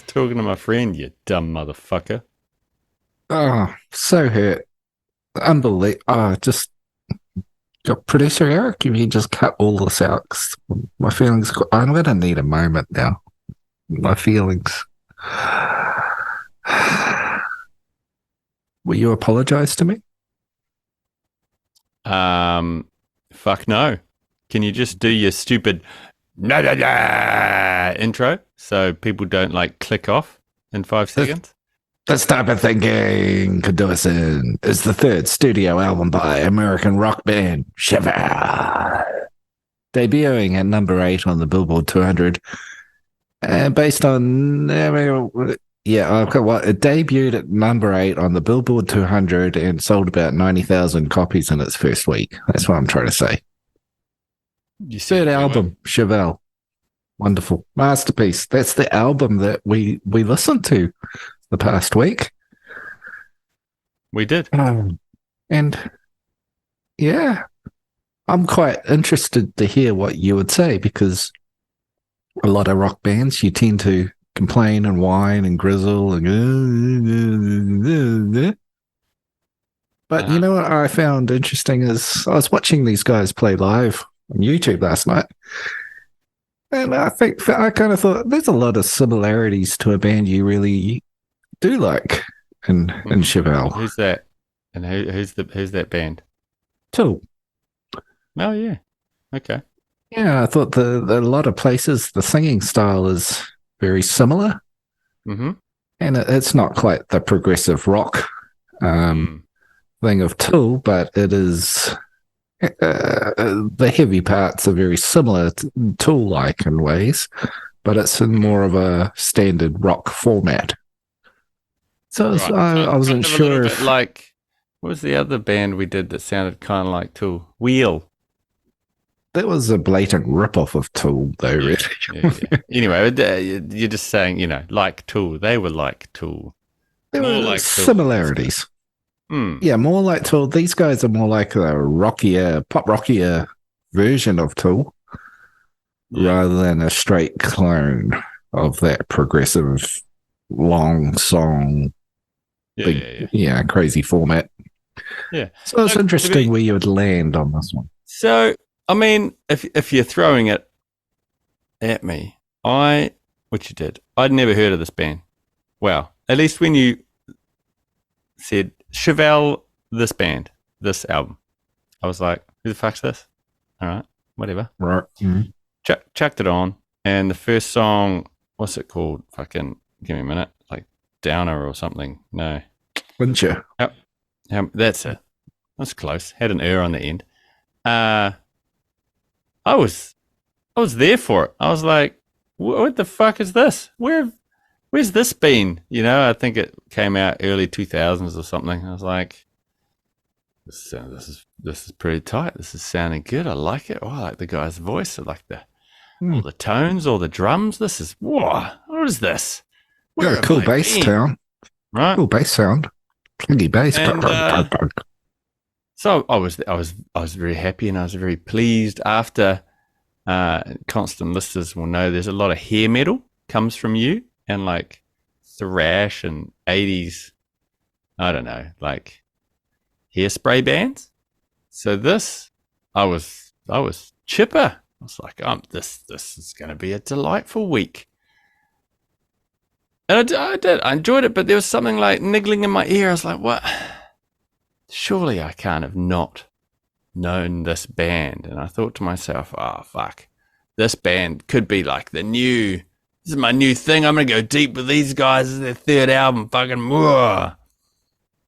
Talking to my friend, you dumb motherfucker. Oh, so hurt. Unbelievable. Oh, just got producer Eric. If you just cut all this out, 'cause my feelings. I'm gonna need a moment now. My feelings. Will you apologize to me? Um, Fuck no. Can you just do your stupid no no no intro so people don't like click off in 5 seconds? This type of thinking could do us in is the third studio album by American rock band Chevelle, debuting at number 8 on the Billboard 200, and based on okay, well, it debuted at number 8 on the Billboard 200 and sold about 90,000 copies in its first week. That's what I'm trying to say. You said Third it very well. album, Chevelle, wonderful masterpiece. That's the album that we listened to the past week. We did. And yeah, I'm quite interested to hear what you would say, because a lot of rock bands, you tend to complain and whine and grizzle and but you know what I found interesting is I was watching these guys play live on YouTube last night, and I kind of thought there's a lot of similarities to a band you really do like in Chevelle. Who's that? And who's that band? Too. Oh yeah. Okay. Yeah, I thought a lot of places the singing style is very similar, Mm-hmm. and it's not quite the progressive rock thing of Tool, but it is. The heavy parts are very similar to Tool-like in ways, but it's in more of a standard rock format. So Right. I wasn't Kind of a little sure bit if like, what was the other band we did that sounded kind of like Tool? Wheel. that was a blatant rip-off of Tool, though. Yeah, Really, yeah. Anyway, you're just saying, like Tool. They were like Tool. there More were like Tool than this guy. similarities. Hmm. Yeah, more like Tool. These guys are more like a pop rockier version of Tool, Yeah. rather than a straight clone of that progressive long song, Yeah, big, yeah, yeah, crazy format. yeah. So it's Look, interesting where you would land on this one. so, I mean, if you're throwing it at me, what you did, I'd never heard of this band. Wow. At least when you said Chevelle, this band, this album, I was like, who the fuck's this? All right, whatever. Right. Mm-hmm. Chucked it on, and the first song, what's it called? Fucking give me a minute, like Downer or something. No, Wouldn't you? yep, that's it. That's close. Had an on the end. Uh, I was I was there for it. I was like, what the fuck is this? Where's this been? You know, I think it came out early 2000s or something. I was like, this is pretty tight. This is sounding good. I like it. Oh, I like the guy's voice. I like all the tones, all the drums. This is whoa. What is this? Where Got a have cool I bass been? sound. Right. Cool bass sound. Clingy bass. And so I was very happy and I was very pleased. After constant listeners will know, there's a lot of hair metal comes from you and like thrash and 80s. I don't know, like hairspray bands. So this, I was chipper. I was like, this is going to be a delightful week. And I did. I enjoyed it, but there was something like niggling in my ear. I was like, what? Surely I can't have not known this band. And I thought to myself, oh, fuck. This band could be like this is my new thing. I'm going to go deep with these guys. This is their third album. Fucking whoa.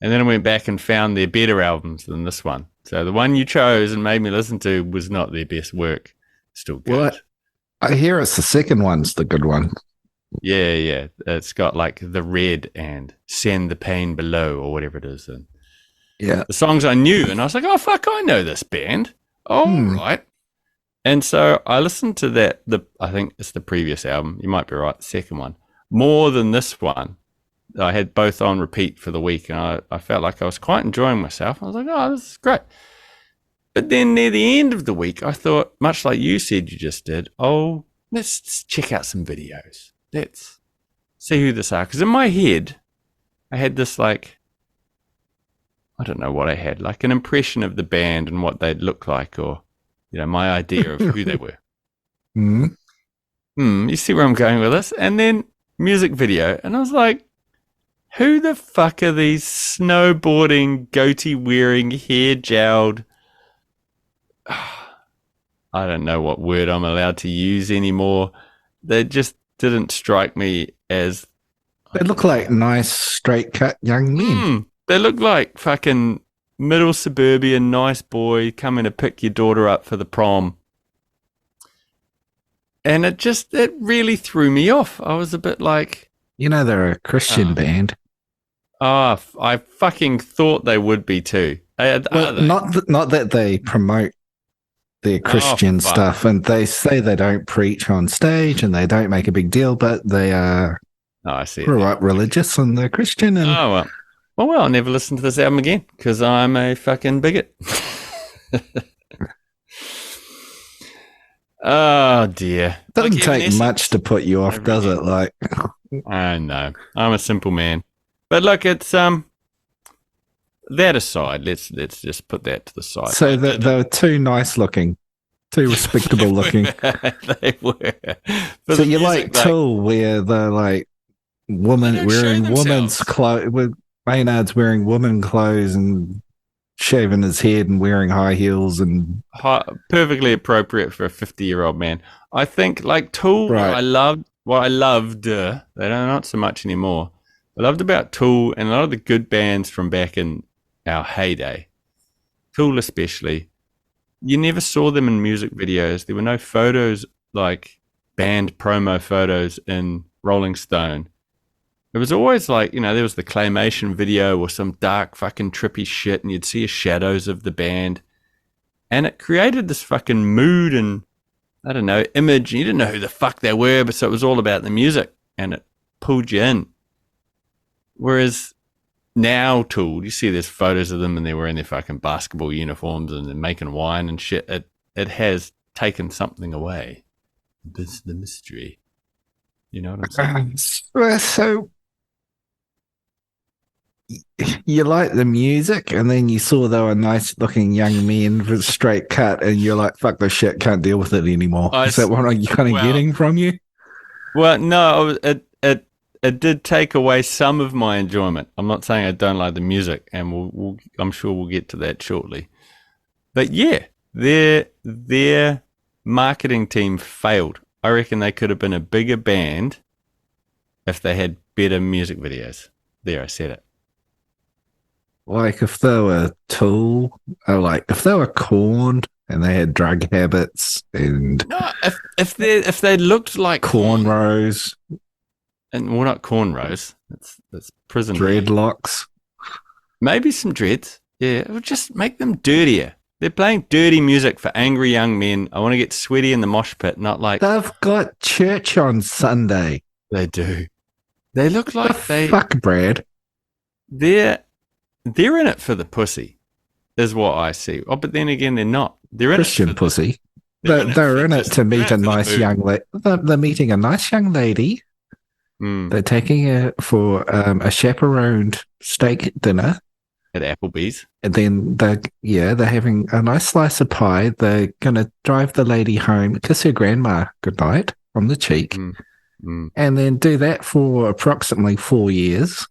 And then I went back and found their better albums than this one. So the one you chose and made me listen to was not their best work. Still good. Well, I hear it's the second one's the good one. Yeah, yeah. It's got like The Red and Send the Pain Below or whatever it is. And Yeah. the songs I knew, and I was like, oh, fuck, I know this band. All right. And so I listened to that. I think it's the previous album. You might be right, the second one. More than this one. I had both on repeat for the week, and I felt like I was quite enjoying myself. I was like, oh, this is great. But then near the end of the week, I thought, much like you said you just did, oh, let's check out some videos. see who this are. Because in my head, I had this like, I don't know what I had, like an impression of the band and what they'd look like, or, my idea of who they were. Mm. You see where I'm going with this? And then music video. And I was like, who the fuck are these snowboarding, goatee wearing, hair gelled? I don't know what word I'm allowed to use anymore. They just didn't strike me as. They look like nice, straight cut young men. They look like fucking middle suburban, nice boy coming to pick your daughter up for the prom. And it really threw me off. I was a bit like. They're a Christian band. I fucking thought they would be too. Well, not that they promote their Christian stuff, and they say they don't preach on stage and they don't make a big deal, but they are I see grew up religious and they're Christian. And well, I'll never listen to this album again because I'm a fucking bigot. Oh dear. Doesn't take much to put you off, does it? Like, I know. I'm a simple man. But look, it's that aside. Let's just put that to the side. So they were too nice looking, too respectable looking. They were. So you like Tool, where they're like woman wearing woman's clothes, with Maynard's wearing woman clothes and shaving his head and wearing high heels and perfectly appropriate for a 50-year-old man. I think like Tool, right. what I loved, they don't not so much anymore. I loved about Tool and a lot of the good bands from back in our heyday, Tool especially, you never saw them in music videos. There were no photos like band promo photos in Rolling Stone. It was always like, there was the claymation video or some dark fucking trippy shit and you'd see shadows of the band. And it created this fucking mood and, I don't know, image. You didn't know who the fuck they were, but so it was all about the music and it pulled you in. Whereas now, Tool, you see there's photos of them and they're wearing their fucking basketball uniforms and they're making wine and shit. It has taken something away. This is the mystery. You know what I'm saying? So you like the music and then you saw they were nice looking young men with straight cut and you're like, fuck this shit, can't deal with it anymore. Is that what you're kind of getting from you? Well, no, it did take away some of my enjoyment. I'm not saying I don't like the music, and I'm sure we'll get to that shortly. But yeah, their marketing team failed. I reckon they could have been a bigger band if they had better music videos. There, I said it. Like if they were Tool, or like if they were Korn and they had drug habits and no, if they looked like cornrows. And well, not cornrows. That's prison. Dreadlocks. Maybe some dreads. Yeah, it would just make them dirtier. They're playing dirty music for angry young men. I want to get sweaty in the mosh pit, not like... They've got church on Sunday. They do. They look like Fuck, Brad. They're in it for the pussy, is what I see. Oh, but then again, they're not. They're in Christian it for pussy. They're in it to meet a nice young lady. They're meeting a nice young lady. They're taking her for a chaperoned steak dinner at Applebee's, and then they're having a nice slice of pie. They're gonna drive the lady home, kiss her grandma goodnight on the cheek, and then do that for approximately 4 years.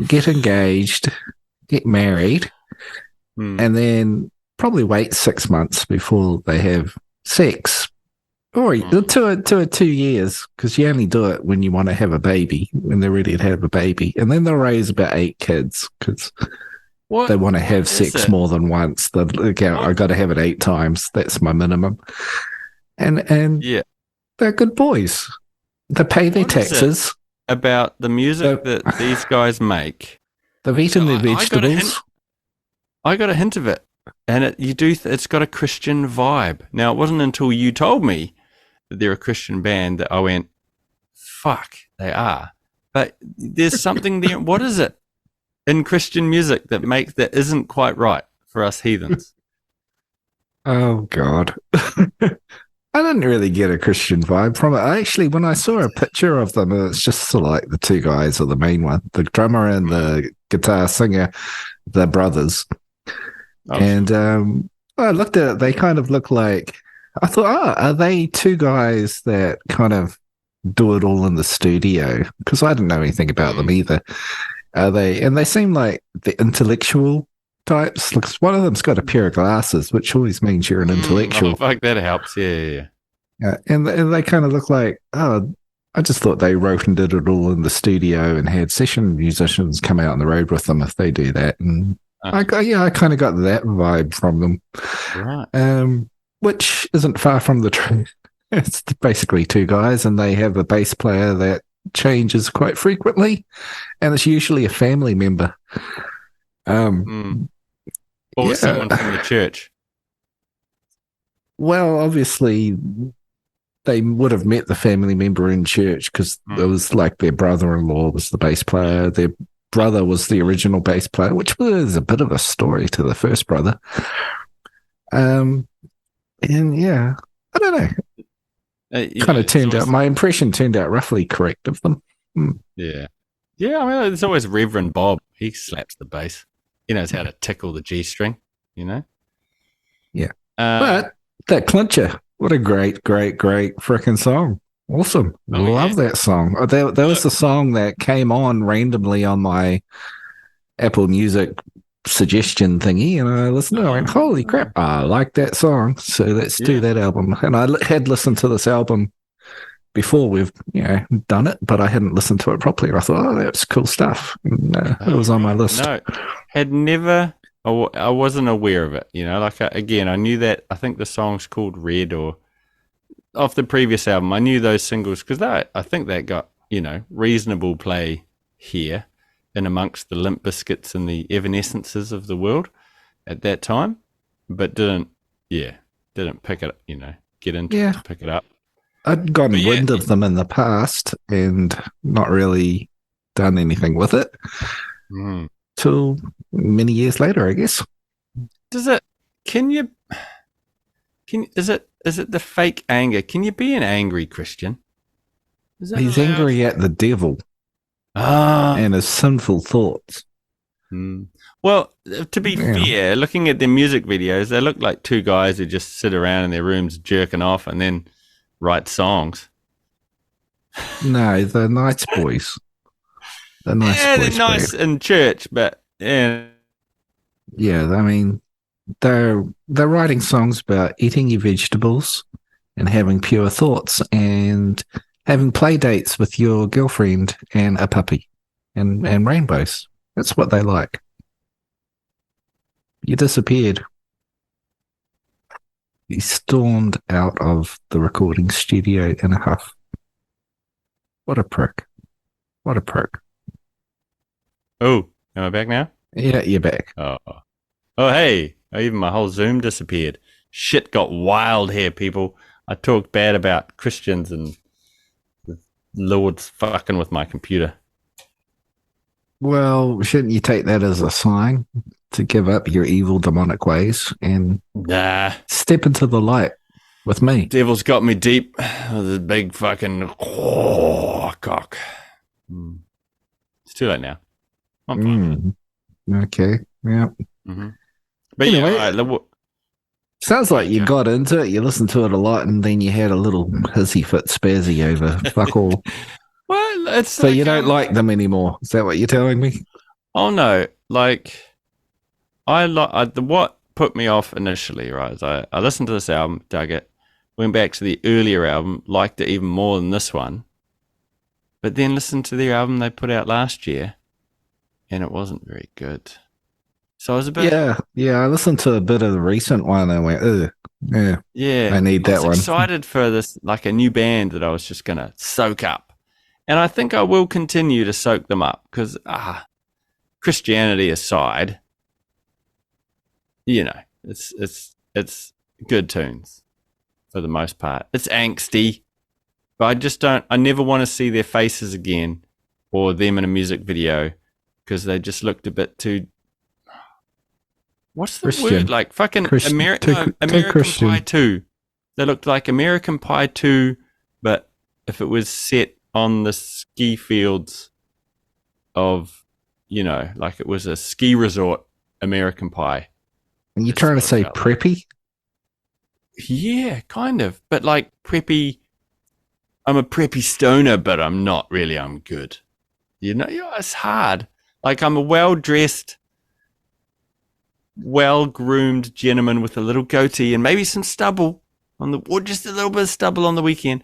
Get engaged, get married, and then probably wait 6 months before they have sex. Or 2 years, because you only do it when you want to have a baby, when they're ready to have a baby. And then they'll raise about 8 kids, because they want to have sex more than once. I got to have it 8 times. That's my minimum. And yeah, they're good boys. They pay their taxes. About the music that these guys make. They've eaten their vegetables. I got a hint of it. And it's got a Christian vibe. Now, it wasn't until you told me that they're a Christian band that I went, fuck, they are. But there's something there. What is it in Christian music that isn't quite right for us heathens? Oh, God. I I didn't really get a Christian vibe from it. When I saw a picture of them, it's just sort of like the two guys, or the main one, the drummer and the guitar singer, they're brothers. Oh, And I looked at it, they kind of look like, I thought, are they two guys that kind of do it all in the studio? Because I didn't know anything about them either. Are they? And they seem like the intellectual types. Looks, one of them's got a pair of glasses, which always means you're an intellectual. Oh, fuck, that helps. Yeah. And they kind of look like, oh, I just thought they wrote and did it all in the studio and had session musicians come out on the road with them if they do that. And I kind of got that vibe from them. Right. Which isn't far from the truth. It's basically two guys, and they have a bass player that changes quite frequently, and it's usually a family member. Or someone from the church. Well, obviously, they would have met the family member in church because it was like their brother-in-law was the bass player. Their brother was the original bass player, which was a bit of a story to the first brother. And yeah, I don't know. Kind of turned out, my impression turned out roughly correct of them. Yeah. Yeah, I mean, there's always Reverend Bob. He slaps the bass. He knows how to tickle the G string, you know? Yeah. But that clincher, what a great freaking song. Awesome. Love that song. That was the song that came on randomly on my Apple Music suggestion thingy, and I listened to it. I went, holy crap, I like that song. So let's do that album. And I had listened to this album before we've done it, but I hadn't listened to it properly. And I thought, oh, that's cool stuff. And it was on my list. No, had never. I wasn't aware of it. Like again, I knew that. I think the song's called Red, or off the previous album. I knew those singles because I think they got reasonable play here, in amongst the Limp Bizkits and the Evanescences of the world at that time, but didn't pick it up, get into it to pick it up. I'd gotten wind of them in the past and not really done anything with it till many years later, I guess. Is it the fake anger? Can you be an angry Christian? He's angry at the devil. And his sinful thoughts. Well, to be fair, looking at their music videos, they look like two guys who just sit around in their rooms jerking off and then write songs. No, they're nice boys. They're nice in church, but yeah. Yeah, I mean, they're writing songs about eating your vegetables and having pure thoughts and having play dates with your girlfriend and a puppy and rainbows. That's what they like. You disappeared. He stormed out of the recording studio in a huff. What a prick. What a prick. Oh, am I back now? Yeah, you're back. Oh, hey. Even my whole Zoom disappeared. Shit got wild here, people. I talked bad about Christians and Lord's fucking with my computer. Well, shouldn't you take that as a sign to give up your evil demonic ways and step into the light with me? Devil's got me deep with his big fucking cock. It's too late now. I'm fine. Okay. Yeah. Mm-hmm. But anyway, sounds like you got into it, you listened to it a lot, and then you had a little hissy fit spazzy over fuck all. Well, it's so you don't like them anymore. Is that what you're telling me? Oh no! Like what put me off initially, right? Is I listened to this album, dug it, went back to the earlier album, liked it even more than this one, but then listened to the album they put out last year, and it wasn't very good. So I was a bit... Yeah, I listened to a bit of the recent one and went, ugh, yeah, I need that one. I was excited for this, like a new band that I was just going to soak up. And I think I will continue to soak them up because, Christianity aside, it's good tunes for the most part. It's angsty, but I never want to see their faces again or them in a music video because they just looked a bit too... What's the word? Like fucking American Pie 2. They looked like American Pie 2, but if it was set on the ski fields of, like it was a ski resort, American Pie. And you're That's trying to what it say felt like. preppy? Yeah, kind of. But like preppy, I'm a preppy stoner, but I'm not really. I'm good. It's hard. Like I'm a well-dressed, well-groomed gentleman with a little goatee and maybe some stubble or just a little bit of stubble on the weekend.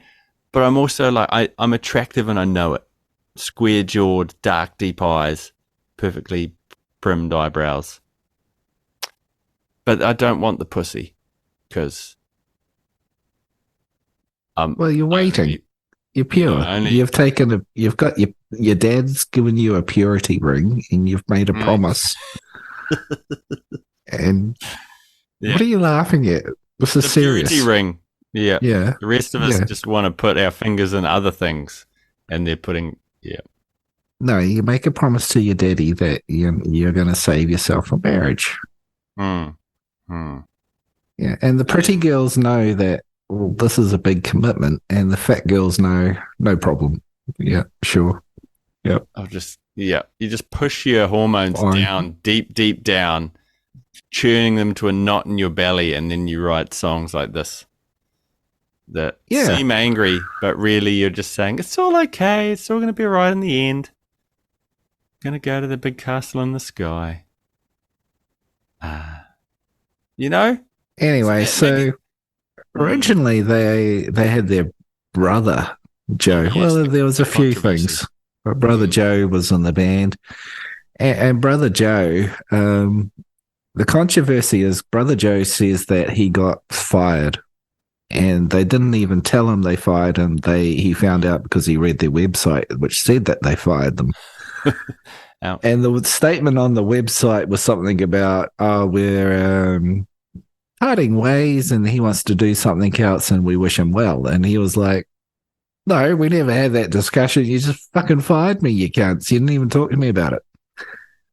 But I'm also like, I'm attractive and I know it. Square-jawed, dark, deep eyes, perfectly primmed eyebrows. But I don't want the pussy because Well, you're waiting. You're pure. You've got your dad's given you a purity ring and you've made a promise. And what are you laughing at? This is serious. Purity ring. Yeah. Yeah. The rest of us just want to put our fingers in other things and they're putting, No, you make a promise to your daddy that you're going to save yourself from marriage. Yeah. And the pretty girls know that, well, this is a big commitment, and the fat girls know, no problem. Yeah, sure. Yep. You just push your hormones down, deep, deep down, churning them to a knot in your belly, and then you write songs like this that seem angry, but really you're just saying, it's all okay, it's all going to be all right in the end. Going to go to the big castle in the sky. Anyway, so originally they had their brother Joe. Yes, there was a few things. But brother Joe was in the band, and brother Joe. The controversy is brother Joe says that he got fired, and they didn't even tell him they fired him. He found out because he read their website, which said that they fired them. And the statement on the website was something about, we're parting ways and he wants to do something else and we wish him well. And he was like, no, we never had that discussion. You just fucking fired me, you cunts. You didn't even talk to me about it.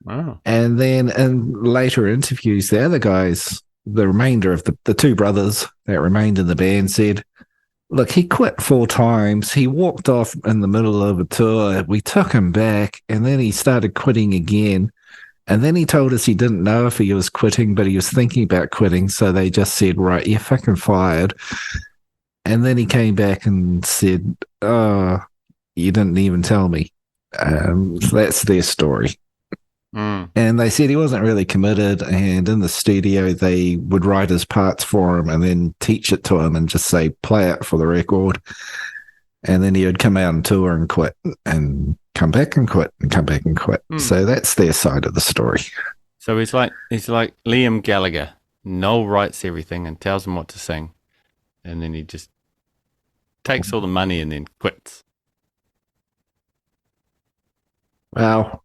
Wow. And then in later interviews, the other guys, the remainder of the two brothers that remained in the band said, look, he quit 4 times. He walked off in the middle of a tour. We took him back, and then he started quitting again. And then he told us he didn't know if he was quitting, but he was thinking about quitting. So they just said, right, you're fucking fired. And then he came back and said, oh, you didn't even tell me. So that's their story. And they said he wasn't really committed, and in the studio they would write his parts for him and then teach it to him and just say, play it for the record. And then he would come out and tour and quit and come back and quit and come back and quit. So that's their side of the story. So he's like Liam Gallagher. Noel writes everything and tells him what to sing, and then he just takes all the money and then quits. Well,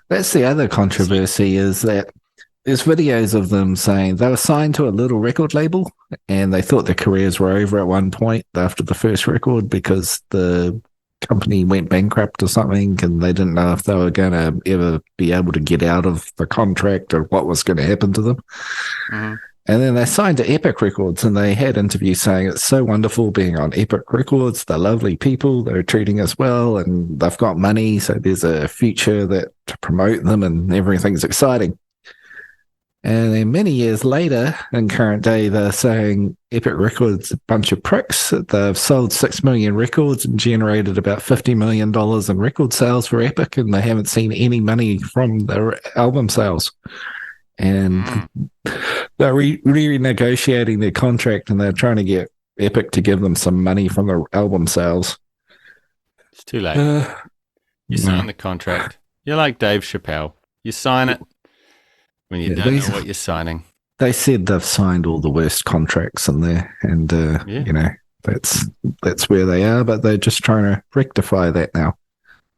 that's the other controversy, is that there's videos of them saying they were signed to a little record label and they thought their careers were over at one point after the first record because the company went bankrupt or something and they didn't know if they were going to ever be able to get out of the contract or what was going to happen to them. And then they signed to Epic Records and they had interviews saying it's so wonderful being on Epic Records. They're lovely people. They're treating us well and they've got money. So there's a future to promote them and everything's exciting. And then many years later, in current day, they're saying Epic Records, a bunch of pricks. They've sold 6 million records and generated about $50 million in record sales for Epic, and they haven't seen any money from their album sales. And they're renegotiating their contract, and they're trying to get Epic to give them some money from the album sales. It's too late. You sign the contract. You're like Dave Chappelle. You sign it when you don't know what you're signing. They said they've signed all the worst contracts in there, and you know, that's where they are. But they're just trying to rectify that now.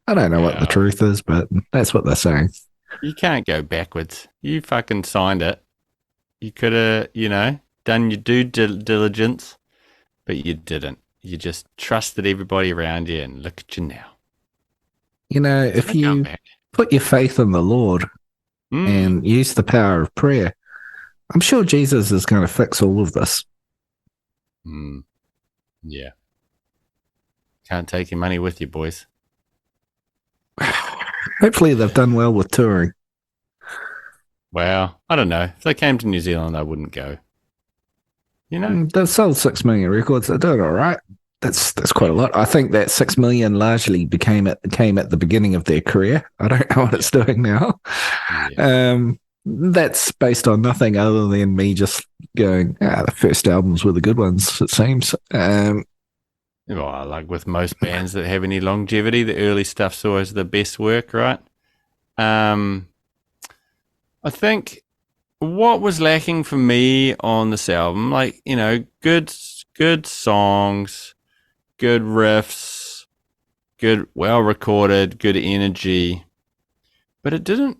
I don't know what the truth is, but that's what they're saying. You can't go backwards. You fucking signed it. You could have, done your due diligence, but you didn't. You just trusted everybody around you, and look at you now. If you put your faith in the Lord and use the power of prayer, I'm sure Jesus is going to fix all of this. Mm, yeah. Can't take your money with you, boys. Hopefully, they've done well with touring. Well, I don't know. If they came to New Zealand, I wouldn't go. You know? They've sold 6 million records. They're doing all right. That's quite a lot. I think that 6 million largely came at the beginning of their career. I don't know what it's doing now. Yeah. That's based on nothing other than me just going, the first albums were the good ones, it seems. Well, like with most bands that have any longevity, the early stuff's always the best work, right? I think what was lacking for me on this album, like, good songs, good riffs, good, well recorded, good energy, but it didn't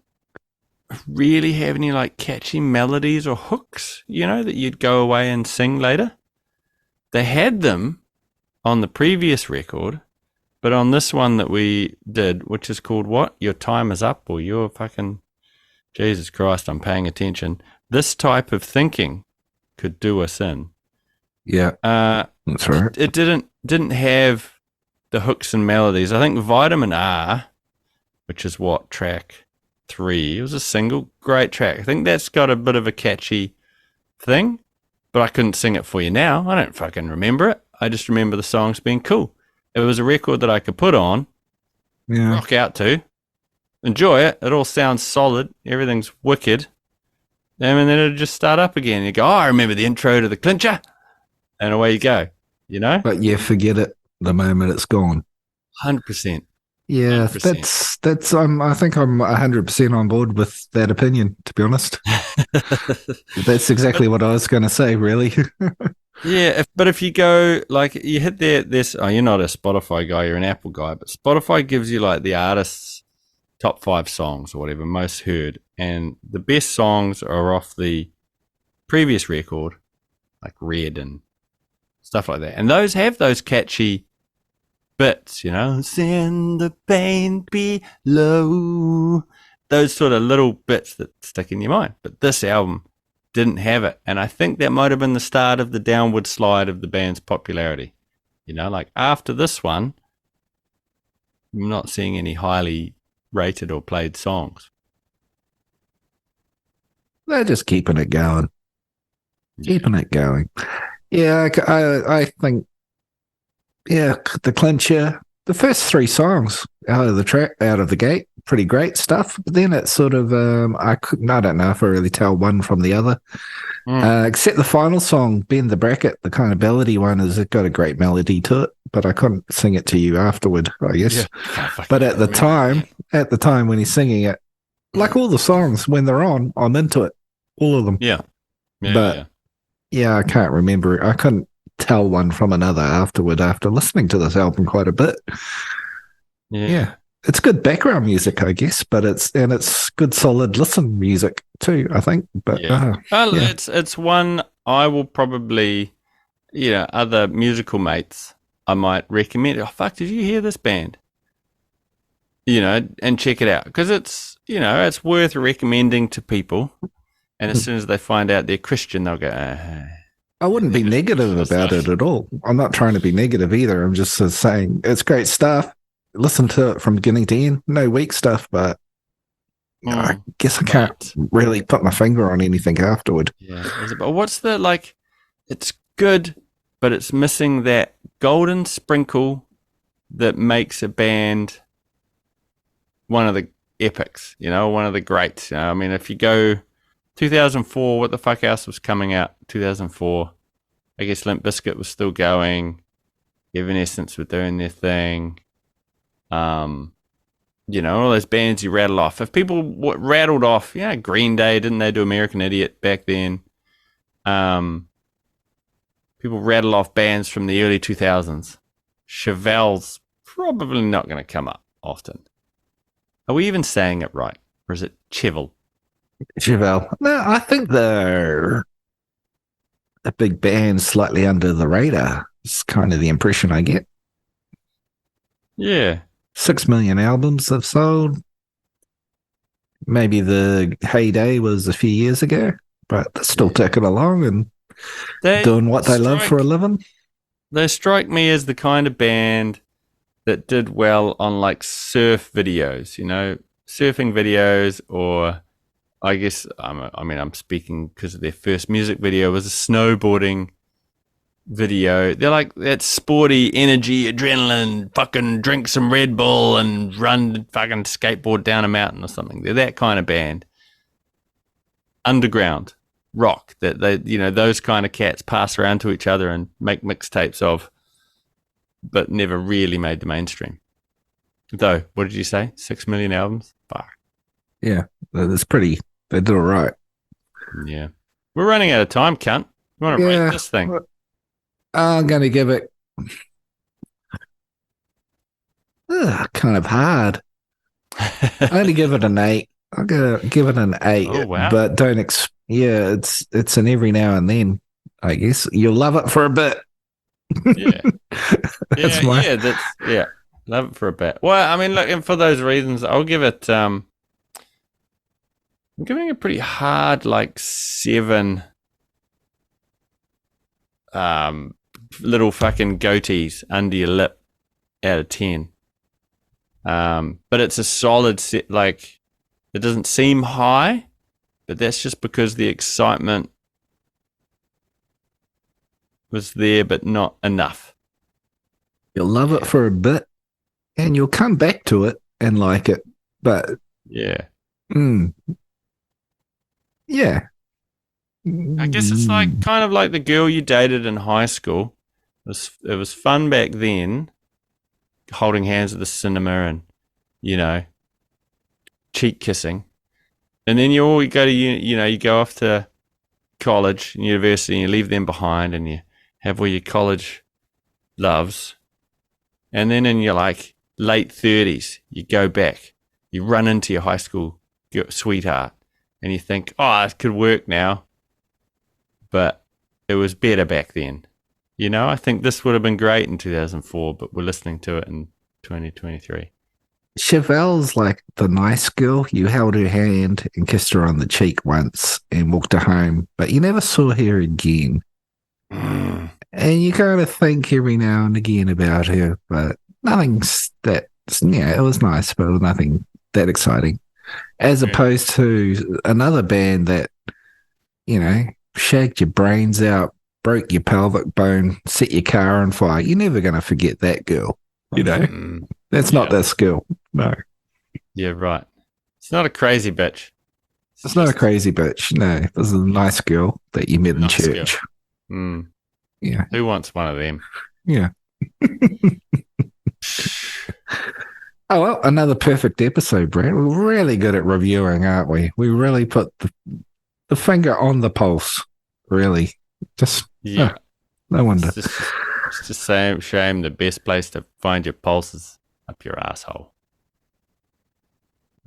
really have any like catchy melodies or hooks, that you'd go away and sing later. They had them on the previous record, but on this one that we did, which is called what? Your Time Is Up, or Your Fucking Jesus Christ, I'm paying attention. This type of thinking could do us in. Yeah, that's right. It didn't have the hooks and melodies. I think Vitamin R, which is what, track 3, it was a single, great track. I think that's got a bit of a catchy thing, but I couldn't sing it for you now. I don't fucking remember it. I just remember the songs being cool. It was a record that I could put on, rock out to, enjoy it. It all sounds solid. Everything's wicked. And then it'll just start up again. You go, I remember the intro to the clincher. And away you go, But you forget it the moment it's gone. 100%. Yeah, 100%. that's. I think I'm 100% on board with that opinion. To be honest, that's exactly what I was going to say. Really. Yeah, but if you go, like, you hit this, you're not a Spotify guy, you're an Apple guy, but Spotify gives you like the artist's top 5 songs or whatever, most heard, and the best songs are off the previous record, like Red and stuff like that, and those have those catchy bits, send the pain below, those sort of little bits that stick in your mind. But this album didn't have it, and I think that might have been the start of the downward slide of the band's popularity. Like after this one, I'm not seeing any highly rated or played songs. They're just keeping it going. Keeping it going. Yeah, I think, the clincher, the first 3 songs out of the gate, pretty great stuff. But then it's sort of, I don't know if I really tell one from the other. Except the final song, Bend the Bracket, the kind of ballady one, it got a great melody to it, but I couldn't sing it to you afterward, I guess. Yeah. But at the time when he's singing it, like all the songs, when they're on, I'm into it. All of them. Yeah. Yeah, I can't remember. I couldn't tell one from another afterward after listening to this album quite a bit. Yeah. It's good background music, I guess, but it's good solid listen music too, I think. But it's one I will probably, other musical mates I might recommend. Oh fuck, did you hear this band? And check it out, because it's it's worth recommending to people. And as soon as they find out they're Christian, they'll go. I wouldn't be negative about it at all. I'm not trying to be negative either. I'm just saying it's great stuff. Listen to it from beginning to end. No weak stuff, but I guess I can't really put my finger on anything afterward. Yeah. But what's the, like, it's good, but it's missing that golden sprinkle that makes a band one of the epics, one of the greats. I mean, if you go 2004, what the fuck else was coming out 2004? I guess Limp Bizkit was still going. Evanescence were doing their thing. All those bands you rattle off. If people rattled off, Green Day, didn't they do American Idiot back then? People rattle off bands from the early 2000s. Chevelle's probably not going to come up often. Are we even saying it right? Or is it Chevelle? Chevelle. No, I think they're a big band slightly under the radar. It's kind of the impression I get. Yeah. 6 million albums they've sold. Maybe the heyday was a few years ago, but they're still ticking along, and They doing what they love for a living. They strike me as the kind of band that did well on like surf videos, surfing videos, or I guess I'm speaking because their first music video was a snowboarding video. They're like that sporty energy, adrenaline, fucking drink some Red Bull and run fucking skateboard down a mountain or something. They're that kind of band. Underground rock that those kind of cats pass around to each other and make mixtapes of, but never really made the mainstream. Though, what did you say? 6 million albums? Fuck. Yeah, that's pretty. They did all right. Yeah. We're running out of time, cunt. You want to rate this thing? I'm going to give it kind of hard. I'm going to give it an 8. I'm going to give it an 8. Oh, wow. But it's an every now and then, I guess. You'll love it for a bit. Yeah. Love it for a bit. Well, I mean, look, and for those reasons, I'll give it, I'm giving it pretty hard, like 7 little fucking goatees under your lip out of 10. But it's a solid set. Like, it doesn't seem high, but that's just because the excitement was there, but not enough. You'll love it for a bit, and you'll come back to it and like it. But yeah, yeah. I guess it's like kind of like the girl you dated in high school. It was fun back then, holding hands at the cinema and cheek kissing, and then you go to you go off to college and university and you leave them behind and you have all your college loves, and then in your like late 30s you go back, you run into your high school sweetheart and you think, oh, it could work now, but it was better back then. I think this would have been great in 2004, but we're listening to it in 2023. Chevelle's like the nice girl. You held her hand and kissed her on the cheek once and walked her home, but you never saw her again. And you kind of think every now and again about her, but nothing's that, it was nice, but it was nothing that exciting. As opposed to another band that, shagged your brains out, broke your pelvic bone, set your car on fire. You're never going to forget that girl, That's not their skill. No. Yeah, right. It's not a crazy bitch. It's not a crazy bitch. No. This is a nice girl that you met in church. Yeah. Who wants one of them? Yeah. Oh, well, another perfect episode, Brad. We're really good at reviewing, aren't we? We really put the finger on the pulse, really. Just, no wonder. It's just a shame the best place to find your pulse is up your asshole.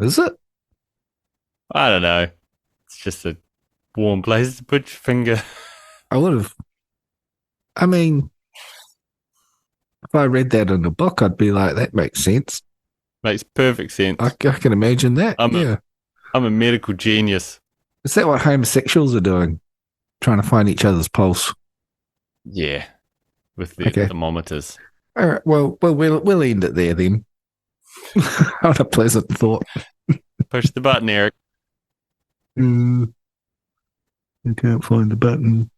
Is it? I don't know. It's just a warm place to put your finger. I would have. I mean, if I read that in a book, I'd be like, that makes sense. Makes perfect sense. I can imagine that. I'm a medical genius. Is that what homosexuals are doing? Trying to find each other's pulse? Yeah. With the thermometers. All right. Well, we'll end it there then. What a pleasant thought. Push the button, Eric. I can't find the button.